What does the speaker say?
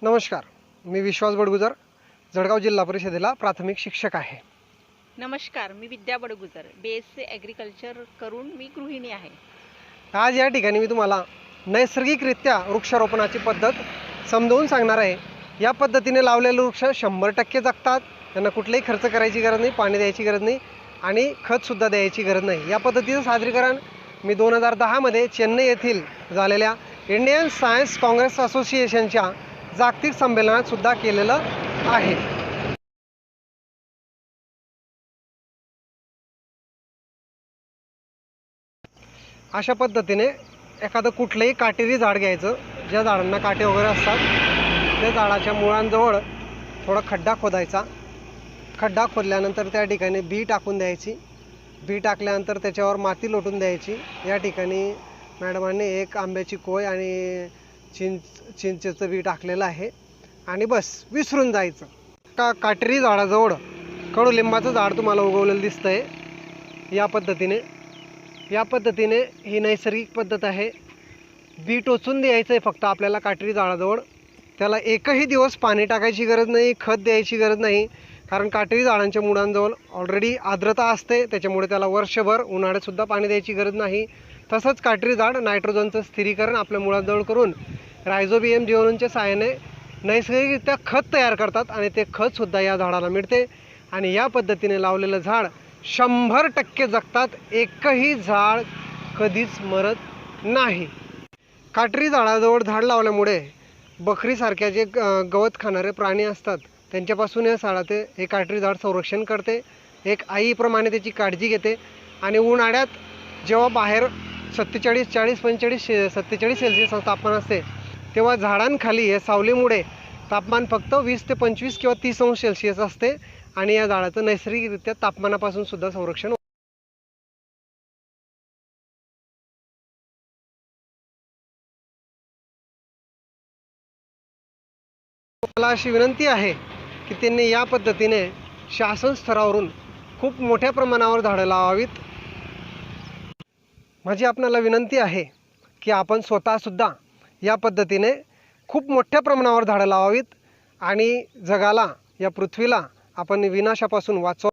नमस्कार, मी विश्वास बडगुजर, जळगाव जिल्हा परिषदेला प्राथमिक शिक्षक आहे. नमस्कार, मी विद्या बडगुजर, BSc ॲग्रिकल्चर करून मी गृहिणी आहे. आज या ठिकाणी मी तुम्हाला नैसर्गिकरित्या वृक्षारोपणाची पद्धत समजावून सांगणार आहे. या पद्धतीने लावलेले वृक्ष 100% जगतात. त्यांना कुठलाही खर्च करायची गरज नाही, पाणी द्यायची गरज नाही आणि खतसुद्धा द्यायची गरज नाही. या पद्धतीचं सादरीकरण मी 2010 मध्ये चेन्नई येथील झालेल्या इंडियन सायन्स काँग्रेस असोसिएशनच्या जागतिक संमेलनात सुद्धा केलेलं आहे. अशा पद्धतीने एखादं कुठलंही काटेरी झाड घ्यायचं, ज्या झाडांना काटे वगैरे असतात, त्या झाडाच्या मुळांजवळ थोडा खड्डा खोदायचा. खड्डा खोदल्यानंतर त्या ठिकाणी बी टाकून द्यायची. बी टाकल्यानंतर त्याच्यावर माती लोटून द्यायची. या ठिकाणी मॅडमांनी एक आंब्याची कोय आणि चिंचेचं बी टाकलेलं आहे आणि बस विसरून जायचं. काटेरी झाडाजवळ कडुलिंबाचं झाड तुम्हाला उगवलेलं दिसतंय. या पद्धतीने ही नैसर्गिक पद्धत आहे. बी टोचून द्यायचं आहे फक्त आपल्याला काटेरी झाडाजवळ. त्याला एकही दिवस पाणी टाकायची गरज नाही, खत द्यायची गरज नाही, कारण काटेरी झाडांच्या मुळांजवळ ऑलरेडी आर्द्रता असते. त्याच्यामुळे त्याला वर्षभर उन्हाळ्यातसुद्धा पाणी द्यायची गरज नाही. तसंच काटेरी झाड नायट्रोजनचं स्थिरीकरण आपल्या मुळांजवळ करून रायझोबियम जीवाणूंच्या सहाय्याने नैसर्गिकरित्या खत तयार करतात आणि ते खतसुद्धा या झाडाला मिळते. आणि या पद्धतीने लावलेलं झाड 100% जगतात. एकही झाड कधीच मरत नाही. काटेरी झाडाजवळ झाड लावल्यामुळे बकरीसारख्या जे गवत खाणारे प्राणी असतात त्यांच्यापासून या झाडाचे हे काटेरी झाड संरक्षण करते. एक आईप्रमाणे त्याची काळजी घेते. आणि उन्हाळ्यात जेव्हा बाहेर 47, 40, 45, 47 सेल्सिअस तापमान असते, तेव्हा झाडांखाली या सावलीमुळे तापमान फक्त 20 ते 25 किंवा 30 अंश सेल्सिअस असते आणि या झाडाचं नैसर्गिकरित्या तापमानापासून सुद्धा संरक्षण. मला अशी विनंती आहे की त्यांनी या पद्धतीने शासन स्तरावरून खूप मोठ्या प्रमाणावर झाडं लावावीत. माझी आपणाला विनंती आहे की आपण स्वतःसुद्धा या पद्धतीने खूप मोठ्या प्रमाणावर झाडं लावावीत आणि जगाला, या पृथ्वीला आपण विनाशापासून वाचवा.